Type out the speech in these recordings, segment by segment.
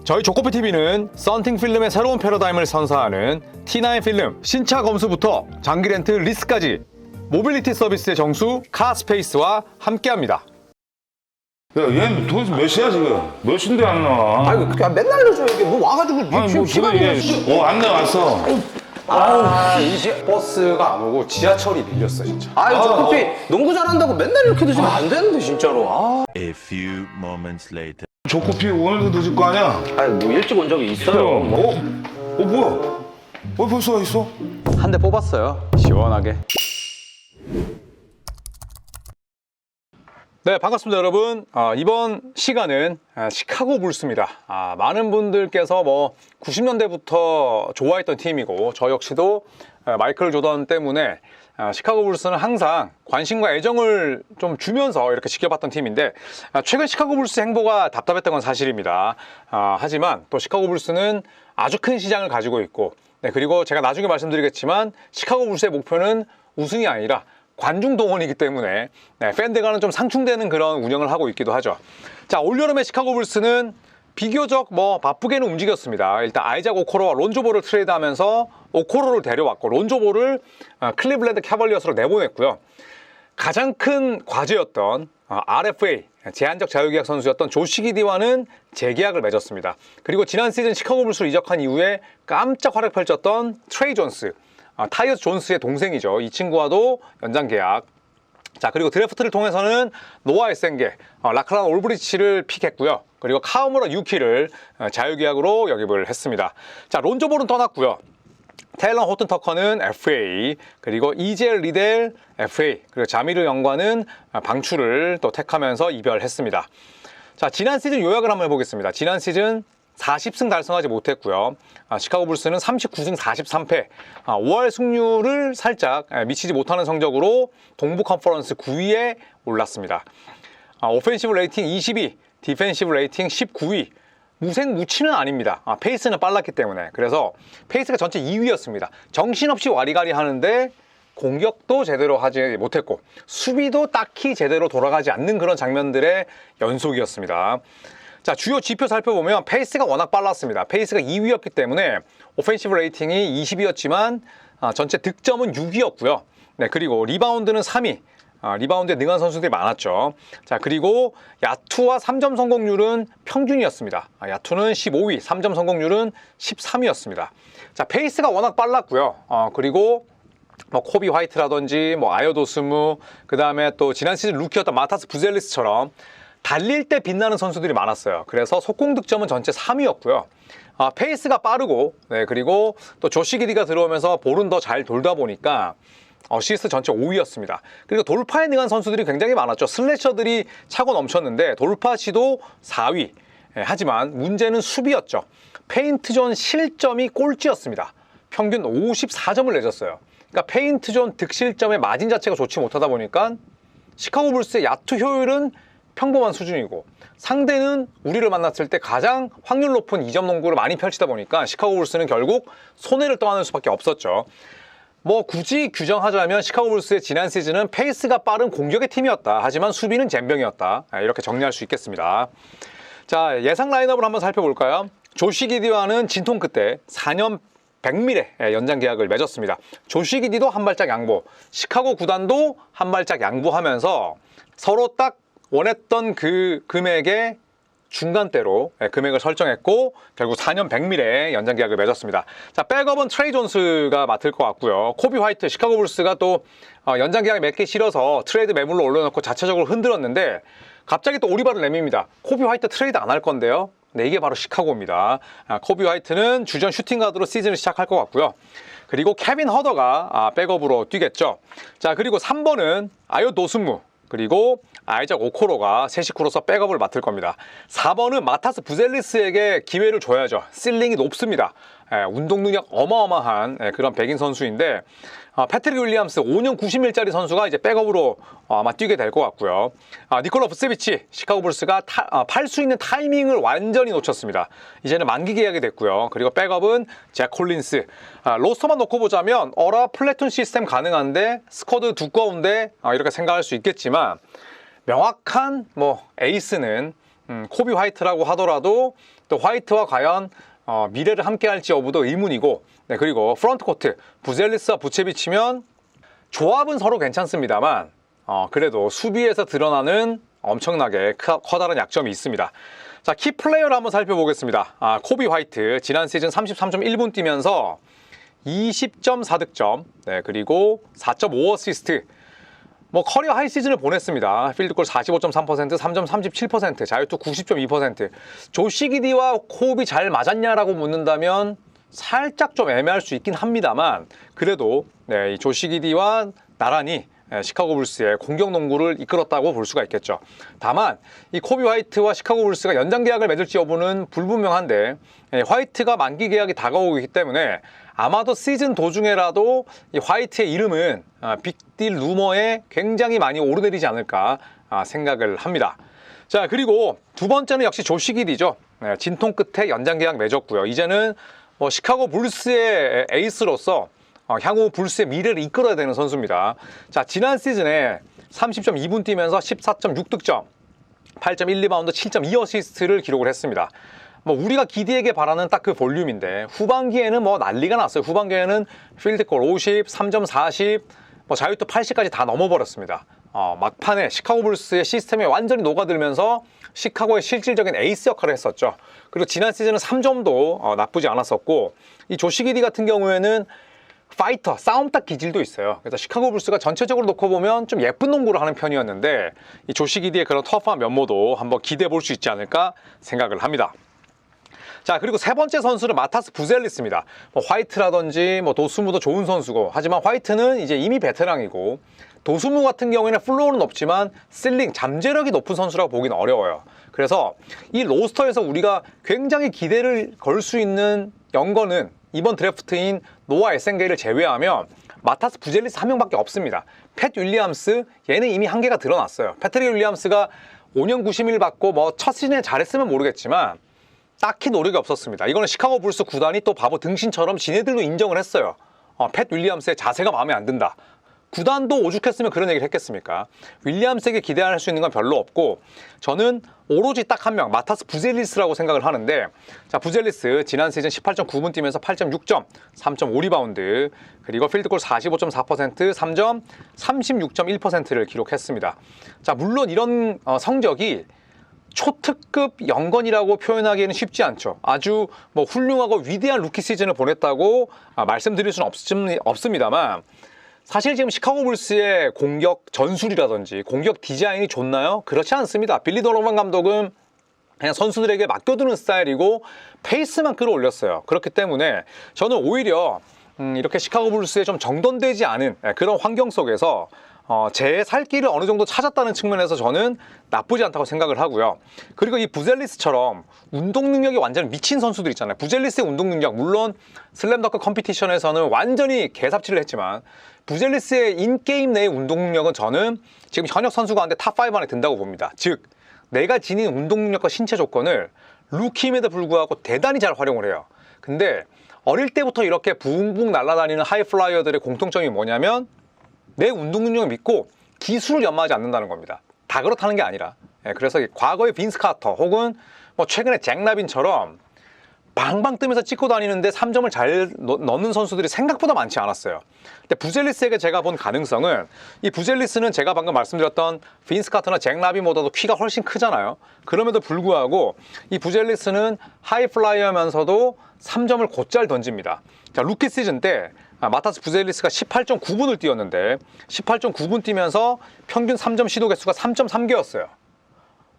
저희 조코피TV는 썬팅 필름의 새로운 패러다임을 선사하는 T9 필름 신차 검수부터 장기 렌트 리스까지 모빌리티 서비스의 정수 카스페이스와 함께합니다. 야, 얘는 도대체 몇 시야 지금? 몇 시인데 안 나와? 아이고 그냥 맨날 늦어 이게 뭐 와가지고 아니 뭐 지금 안 나왔어. 이제 버스가 안 오고 지하철이 밀렸어 진짜. 아유 저 커피 농구 잘한다고 맨날 이렇게 드시면 안 되는데 진짜로. A few moments later. 조코피 오늘도 늦을 거 아니야? 아니 뭐 일찍 온 적이 있어요. 뭐야? 벌써 와 있어? 한 대 뽑았어요. 시원하게. 네, 반갑습니다 여러분. 이번 시간은 시카고 불스입니다. 많은 분들께서 뭐 90년대부터 좋아했던 팀이고 저 역시도 마이클 조던 때문에 시카고 불스는 항상 관심과 애정을 좀 주면서 이렇게 지켜봤던 팀인데 최근 시카고 불스 행보가 답답했던 건 사실입니다. 하지만 또 시카고 불스는 아주 큰 시장을 가지고 있고 그리고 제가 나중에 말씀드리겠지만 시카고 불스의 목표는 우승이 아니라 관중 동원이기 때문에 팬들과는 좀 상충되는 그런 운영을 하고 있기도 하죠. 자, 올여름에 시카고 불스는 비교적 뭐 바쁘게는 움직였습니다. 일단 아이작 오코로와 론조볼을 트레이드하면서 오코로를 데려왔고 론조볼을 클리블랜드 캐벌리어스로 내보냈고요. 가장 큰 과제였던 RFA 제한적 자유계약 선수였던 조시 기디와는 재계약을 맺었습니다. 그리고 지난 시즌 시카고 불스로 이적한 이후에 깜짝 활약 펼쳤던 트레이 존스, 타이어스 존스의 동생이죠. 이 친구와도 연장 계약. 자, 그리고 드래프트를 통해서는 노아 에센게, 라클란 올브리치를 픽했고요. 그리고 카우무라 유키를 자유계약으로 영입을 했습니다. 자, 론조볼은 떠났고요. 테일런 호튼 터커는 FA, 그리고 이젤 리델 FA, 그리고 자미르 영과는 방출을 또 택하면서 이별했습니다. 자, 지난 시즌 요약을 한번 해보겠습니다. 지난 시즌 40승 달성하지 못했고요. 시카고 불스는 39승 43패, 5할 승률을 살짝 미치지 못하는 성적으로 동부 컨퍼런스 9위에 올랐습니다. 오펜시브 레이팅 22, 디펜시브 레이팅 19위. 무색무취는 아닙니다. 페이스는 빨랐기 때문에. 그래서 페이스가 전체 2위였습니다. 정신없이 와리가리 하는데 공격도 제대로 하지 못했고 수비도 딱히 제대로 돌아가지 않는 그런 장면들의 연속이었습니다. 자, 주요 지표 살펴보면 페이스가 워낙 빨랐습니다. 페이스가 2위였기 때문에 오펜시브 레이팅이 20위였지만 전체 득점은 6위였고요. 네, 그리고 리바운드는 3위. 리바운드에 능한 선수들이 많았죠. 자, 그리고 야투와 3점 성공률은 평균이었습니다. 야투는 15위, 3점 성공률은 13위였습니다. 자, 페이스가 워낙 빨랐고요. 그리고 뭐 코비 화이트라든지 뭐 아요도스무, 그 다음에 또 지난 시즌 루키였던 마타스 부젤리스처럼 달릴 때 빛나는 선수들이 많았어요. 그래서 속공 득점은 전체 3위였고요. 페이스가 빠르고, 그리고 또 조시 기디가 들어오면서 볼은 더 잘 돌다 보니까 어시스트 전체 5위였습니다. 그리고 돌파에 능한 선수들이 굉장히 많았죠. 슬래셔들이 차고 넘쳤는데 돌파 시도 4위. 하지만 문제는 수비였죠. 페인트존 실점이 꼴찌였습니다. 평균 54점을 내줬어요. 그러니까 페인트존 득실점의 마진 자체가 좋지 못하다 보니까 시카고 불스의 야투 효율은 평범한 수준이고 상대는 우리를 만났을 때 가장 확률 높은 2점 농구를 많이 펼치다 보니까 시카고 불스는 결국 손해를 떠안을 수밖에 없었죠. 뭐 굳이 규정하자면 시카고 불스의 지난 시즌은 페이스가 빠른 공격의 팀이었다. 하지만 수비는 젬병이었다. 이렇게 정리할 수 있겠습니다. 자, 예상 라인업을 한번 살펴볼까요? 조시 기디와는 진통 끝에 4년 100밀의 연장 계약을 맺었습니다. 조시 기디도 한 발짝 양보, 시카고 구단도 한 발짝 양보하면서 서로 딱 원했던 그 금액의 중간대로 금액을 설정했고 결국 4년 100밀의 연장 계약을 맺었습니다. 자, 백업은 트레이 존스가 맡을 것 같고요. 코비 화이트, 시카고 불스가 또 연장 계약 맺기 싫어서 트레이드 매물로 올려놓고 자체적으로 흔들었는데 갑자기 또 오리발을 내밉니다. 코비 화이트 트레이드 안 할 건데요. 네, 이게 바로 시카고입니다. 코비 화이트는 주전 슈팅 가드로 시즌을 시작할 것 같고요. 그리고 케빈 허더가 백업으로 뛰겠죠. 자, 그리고 3번은 아요 도스무, 그리고 아이작 오코로가 새 식구로서 백업을 맡을 겁니다. 4번은 마타스 부젤리스에게 기회를 줘야죠. 실링이 높습니다. 운동 능력 어마어마한 그런 백인 선수인데 패트릭 윌리엄스 5년 90밀짜리 선수가 이제 백업으로 아마 뛰게 될 것 같고요. 니콜라 부세비치, 시카고 불스가 팔 수 있는 타이밍을 완전히 놓쳤습니다. 이제는 만기 계약이 됐고요. 그리고 백업은 잭 콜린스. 로스터만 놓고 보자면 플래툰 시스템 가능한데 스쿼드 두꺼운데 이렇게 생각할 수 있겠지만 명확한 뭐 에이스는 코비 화이트라고 하더라도 또 화이트와 과연 미래를 함께할지 여부도 의문이고, 네, 그리고 프런트 코트 부젤리스와 부체비치면 조합은 서로 괜찮습니다만 그래도 수비에서 드러나는 엄청나게 커다란 약점이 있습니다. 자, 키 플레이어를 한번 살펴보겠습니다. 코비 화이트 지난 시즌 33.1분 뛰면서 20.4득점, 네, 그리고 4.5 어시스트, 커리어 하이 시즌을 보냈습니다. 필드골 45.3%, 3.37%, 자유투 90.2%. 조시 기디와 코비 잘 맞았냐라고 묻는다면 살짝 좀 애매할 수 있긴 합니다만, 그래도 네, 이 조시 기디와 나란히 시카고 불스의 공격 농구를 이끌었다고 볼 수가 있겠죠. 다만 이 코비 화이트와 시카고 불스가 연장 계약을 맺을지 여부는 불분명한데, 화이트가 만기 계약이 다가오기 때문에 아마도 시즌 도중에라도 이 화이트의 이름은 빅딜 루머에 굉장히 많이 오르내리지 않을까 생각을 합니다. 자, 그리고 두 번째는 역시 조시 기디죠. 진통 끝에 연장 계약 맺었고요. 이제는 시카고 불스의 에이스로서 향후 불스의 미래를 이끌어야 되는 선수입니다. 자, 지난 시즌에 30.2분 뛰면서 14.6득점, 8.1리바운드, 7.2 어시스트를 기록을 했습니다. 우리가 기디에게 바라는 딱 그 볼륨인데, 후반기에는 난리가 났어요. 후반기에는 필드골 50, 3점 40, 자유투 80까지 다 넘어버렸습니다. 막판에 시카고 불스의 시스템에 완전히 녹아들면서 시카고의 실질적인 에이스 역할을 했었죠. 그리고 지난 시즌은 3점도 나쁘지 않았었고, 이 조시 기디 같은 경우에는 파이터, 싸움딱 기질도 있어요. 그래서 시카고 불스가 전체적으로 놓고 보면 좀 예쁜 농구를 하는 편이었는데, 이 조시 기디의 그런 터프한 면모도 한번 기대해 볼 수 있지 않을까 생각을 합니다. 자, 그리고 세 번째 선수는 마타스 부젤리스입니다. 화이트라든지 도수무도 좋은 선수고, 하지만 화이트는 이제 이미 베테랑이고, 도수무 같은 경우에는 플로어는 높지만 실링, 잠재력이 높은 선수라고 보기는 어려워요. 그래서 이 로스터에서 우리가 굉장히 기대를 걸 수 있는 연거는 이번 드래프트인 노아 에센게이를 제외하면 마타스 부젤리스 한 명밖에 없습니다. 팻 윌리엄스, 얘는 이미 한계가 드러났어요. 패트릭 윌리엄스가 5년 90일 받고 첫 시즌에 잘했으면 모르겠지만 딱히 노력이 없었습니다. 이거는 시카고 불스 구단이 또 바보 등신처럼 지네들도 인정을 했어요. 팻 윌리엄스의 자세가 마음에 안 든다. 구단도 오죽했으면 그런 얘기를 했겠습니까? 윌리엄스에게 기대할 수 있는 건 별로 없고, 저는 오로지 딱 한 명, 마타스 부젤리스라고 생각을 하는데, 자, 부젤리스 지난 시즌 18.9분 뛰면서 8.6점, 3.5 리바운드, 그리고 필드골 45.4%, 3점 36.1%를 기록했습니다. 자, 물론 이런 성적이 초특급 연건이라고 표현하기에는 쉽지 않죠. 아주 훌륭하고 위대한 루키 시즌을 보냈다고 말씀드릴 수는 없습니다만, 사실 지금 시카고 불스의 공격 전술이라든지 공격 디자인이 좋나요? 그렇지 않습니다. 빌리 도노반 감독은 그냥 선수들에게 맡겨두는 스타일이고 페이스만 끌어올렸어요. 그렇기 때문에 저는 오히려 이렇게 시카고 불스에 좀 정돈되지 않은 그런 환경 속에서 제 살 길을 어느 정도 찾았다는 측면에서 저는 나쁘지 않다고 생각을 하고요. 그리고 이 부젤리스처럼 운동 능력이 완전히 미친 선수들 있잖아요. 부젤리스의 운동 능력, 물론 슬램덩크 컴피티션에서는 완전히 개삽질을 했지만 부젤리스의 인게임 내의 운동 능력은 저는 지금 현역 선수 가운데 탑5 안에 든다고 봅니다. 즉, 내가 지닌 운동 능력과 신체 조건을 루키임에도 불구하고 대단히 잘 활용을 해요. 근데 어릴 때부터 이렇게 붕붕 날아다니는 하이플라이어들의 공통점이 뭐냐면 내 운동 능력을 믿고 기술을 연마하지 않는다는 겁니다. 다 그렇다는 게 아니라, 그래서 과거의 빈스 카터 혹은 최근에 잭 라빈처럼 방방 뜨면서 찍고 다니는데 3점을 잘 넣는 선수들이 생각보다 많지 않았어요. 근데 부젤리스에게 제가 본 가능성은, 이 부젤리스는 제가 방금 말씀드렸던 빈스 카터나 잭 라빈보다도 키가 훨씬 크잖아요. 그럼에도 불구하고 이 부젤리스는 하이플라이어면서도 3점을 곧잘 던집니다. 자, 루키 시즌 때 마타스 부젤리스가 18.9분을 뛰었는데 18.9분 뛰면서 평균 3점 시도 개수가 3.3개였어요.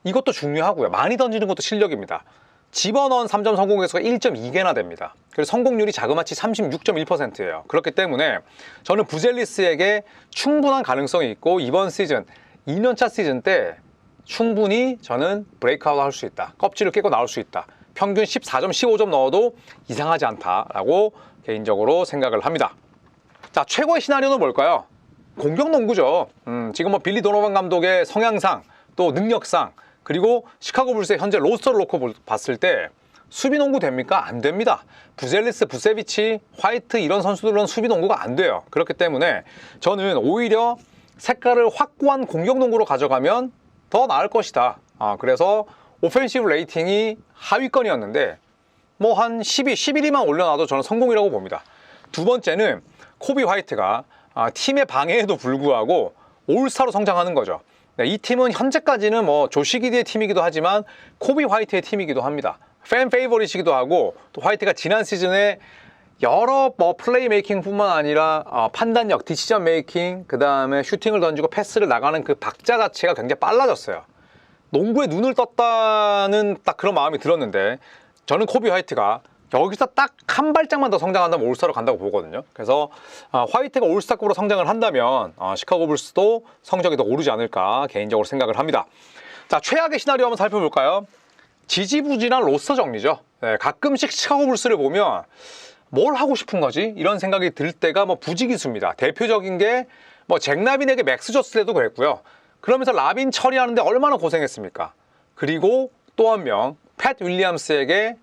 이것도 중요하고요. 많이 던지는 것도 실력입니다. 집어넣은 3점 성공 개수가 1.2개나 됩니다. 그래서 성공률이 자그마치 36.1%예요. 그렇기 때문에 저는 부젤리스에게 충분한 가능성이 있고, 이번 시즌 2년차 시즌 때 충분히 저는 브레이크아웃 할 수 있다. 껍질을 깨고 나올 수 있다. 평균 14점, 15점 넣어도 이상하지 않다라고 개인적으로 생각을 합니다. 자, 최고의 시나리오는 뭘까요? 공격 농구죠. 지금 빌리 도노반 감독의 성향상, 또 능력상, 그리고 시카고 불스의 현재 로스터를 놓고 봤을 때 수비 농구 됩니까? 안 됩니다. 부젤리스, 부세비치, 화이트 이런 선수들은 수비 농구가 안 돼요. 그렇기 때문에 저는 오히려 색깔을 확고한 공격 농구로 가져가면 더 나을 것이다. 그래서 오펜시브 레이팅이 하위권이었는데 뭐 한 12, 11위만 올려놔도 저는 성공이라고 봅니다. 두 번째는 코비 화이트가 팀의 방해에도 불구하고 올스타로 성장하는 거죠. 네, 이 팀은 현재까지는 뭐 조시 기디의 팀이기도 하지만 코비 화이트의 팀이기도 합니다. 팬 페이버릿이기도 하고 또 화이트가 지난 시즌에 여러 뭐 플레이 메이킹뿐만 아니라 판단력, 디시전 메이킹, 그 다음에 슈팅을 던지고 패스를 나가는 그 박자 자체가 굉장히 빨라졌어요. 농구에 눈을 떴다는 딱 그런 마음이 들었는데 저는 코비 화이트가 여기서 딱 한 발짝만 더 성장한다면 올스타로 간다고 보거든요. 그래서 화이트가 올스타급으로 성장을 한다면 시카고 불스도 성적이 더 오르지 않을까 개인적으로 생각을 합니다. 자, 최악의 시나리오 한번 살펴볼까요? 지지부진한 로스터 정리죠. 네, 가끔씩 시카고 불스를 보면 뭘 하고 싶은 거지? 이런 생각이 들 때가 뭐 부지기수입니다. 대표적인 게 뭐 잭 라빈에게 맥스 줬을 때도 그랬고요. 그러면서 라빈 처리하는데 얼마나 고생했습니까? 그리고 또 한 명, 팻 윌리엄스에게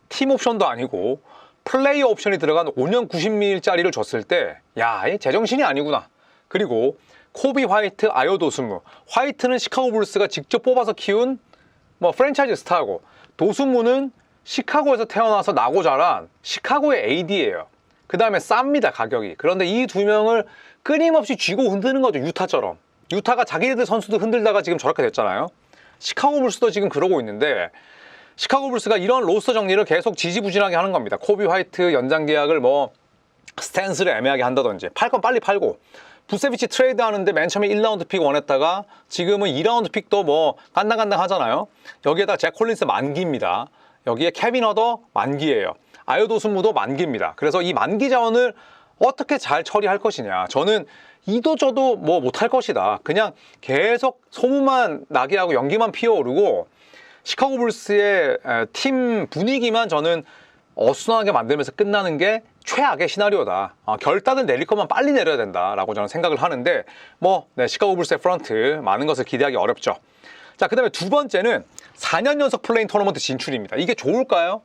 팀 옵션도 아니고 플레이어 옵션이 들어간 5년 90밀짜리를 줬을 때 야, 이 제정신이 아니구나. 그리고 코비 화이트, 아요 도순무. 화이트는 시카고 불스가 직접 뽑아서 키운 뭐 프랜차이즈 스타고 도순무는 시카고에서 태어나서 나고 자란 시카고의 AD예요. 그 다음에 쌉니다, 가격이. 그런데 이 두 명을 끊임없이 쥐고 흔드는 거죠, 유타처럼. 유타가 자기네들 선수들 흔들다가 지금 저렇게 됐잖아요. 시카고 불스도 지금 그러고 있는데 시카고 불스가 이런 로스터 정리를 계속 지지부진하게 하는 겁니다. 코비 화이트 연장 계약을 뭐 스탠스를 애매하게 한다든지 팔 건 빨리 팔고 부세비치 트레이드 하는데 맨 처음에 1라운드 픽 원했다가 지금은 2라운드 픽도 뭐 간당간당 하잖아요. 여기에다 잭 콜린스 만기입니다. 여기에 케빈 허더 만기예요. 아요 도순무도 만기입니다. 그래서 이 만기 자원을 어떻게 잘 처리할 것이냐. 저는 이도저도 뭐 못할 것이다. 그냥 계속 소문만 나게 하고 연기만 피어오르고 시카고 불스의 팀 분위기만 저는 어수선하게 만들면서 끝나는 게 최악의 시나리오다. 결단을 내릴 것만 빨리 내려야 된다라고 저는 생각을 하는데 뭐 시카고 불스의 프런트 많은 것을 기대하기 어렵죠. 자, 그 다음에 두 번째는 4년 연속 플레인 토너먼트 진출입니다. 이게 좋을까요?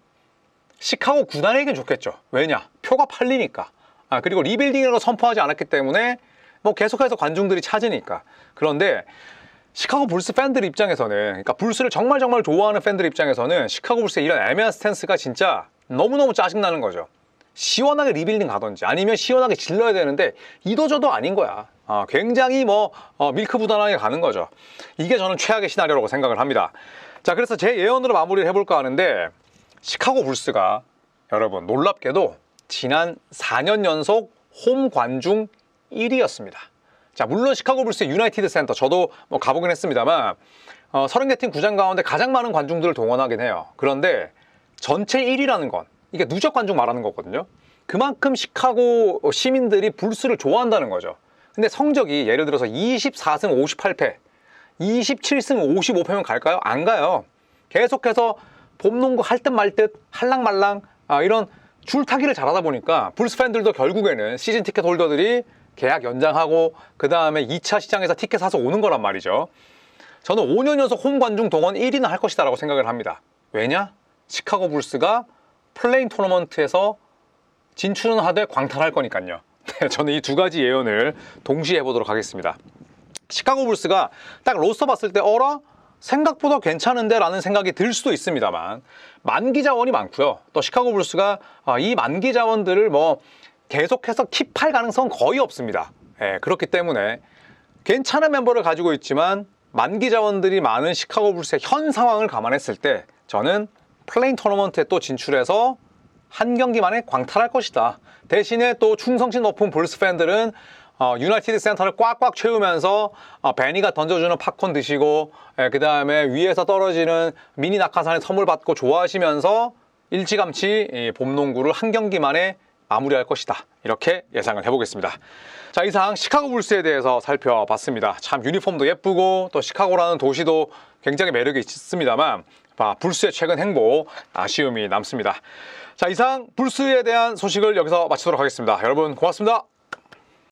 시카고 구단에겐 좋겠죠. 왜냐? 표가 팔리니까. 그리고 리빌딩이라고 선포하지 않았기 때문에 뭐 계속해서 관중들이 찾으니까. 그런데 시카고 불스 팬들 입장에서는, 그러니까 불스를 정말 좋아하는 팬들 입장에서는 시카고 불스의 이런 애매한 스탠스가 진짜 너무너무 짜증나는 거죠. 시원하게 리빌딩 가든지 아니면 시원하게 질러야 되는데 이도저도 아닌 거야. 굉장히 뭐 밀크부단하게 가는 거죠. 이게 저는 최악의 시나리오라고 생각을 합니다. 자, 그래서 제 예언으로 마무리를 해볼까 하는데 시카고 불스가 여러분 놀랍게도 지난 4년 연속 홈 관중 1위였습니다. 자, 물론 시카고 불스의 유나이티드 센터 저도 뭐 가보긴 했습니다만 30개 팀 구장 가운데 가장 많은 관중들을 동원하긴 해요. 그런데 전체 1위라는 건 이게 누적 관중 말하는 거거든요. 그만큼 시카고 시민들이 불스를 좋아한다는 거죠. 근데 성적이 예를 들어서 24승 58패 27승 55패면 갈까요? 안 가요. 계속해서 봄농구 할 듯 말 듯 할랑말랑 이런 줄타기를 잘하다 보니까 불스 팬들도 결국에는 시즌 티켓 홀더들이 계약 연장하고 그 다음에 2차 시장에서 티켓 사서 오는 거란 말이죠. 저는 5년 연속 홈 관중 동원 1위는 할 것이다 라고 생각을 합니다. 왜냐? 시카고 불스가 플레인 토너먼트에서 진출은 하되 광탈할 거니까요. 저는 이 두 가지 예언을 동시에 해보도록 하겠습니다. 시카고 불스가 딱 로스터 봤을 때 어라? 생각보다 괜찮은데 라는 생각이 들 수도 있습니다만 만기 자원이 많고요. 또 시카고 불스가 이 만기 자원들을 뭐 계속해서 킵할 가능성은 거의 없습니다. 그렇기 때문에 괜찮은 멤버를 가지고 있지만 만기 자원들이 많은 시카고 불스의 현 상황을 감안했을 때 저는 플레인 토너먼트에 또 진출해서 한 경기 만에 광탈할 것이다. 대신에 또 충성심 높은 불스 팬들은 유나이티드 센터를 꽉꽉 채우면서 베니가 던져주는 팝콘 드시고 그 다음에 위에서 떨어지는 미니 낙하산에 선물 받고 좋아하시면서 일찌감치 이 봄농구를 한 경기 만에 마무리할 것이다. 이렇게 예상을 해보겠습니다. 자, 이상 시카고 불스에 대해서 살펴봤습니다. 참 유니폼도 예쁘고 또 시카고라는 도시도 굉장히 매력이 있습니다만 불스의 최근 행보 아쉬움이 남습니다. 자, 이상 불스에 대한 소식을 여기서 마치도록 하겠습니다. 여러분 고맙습니다.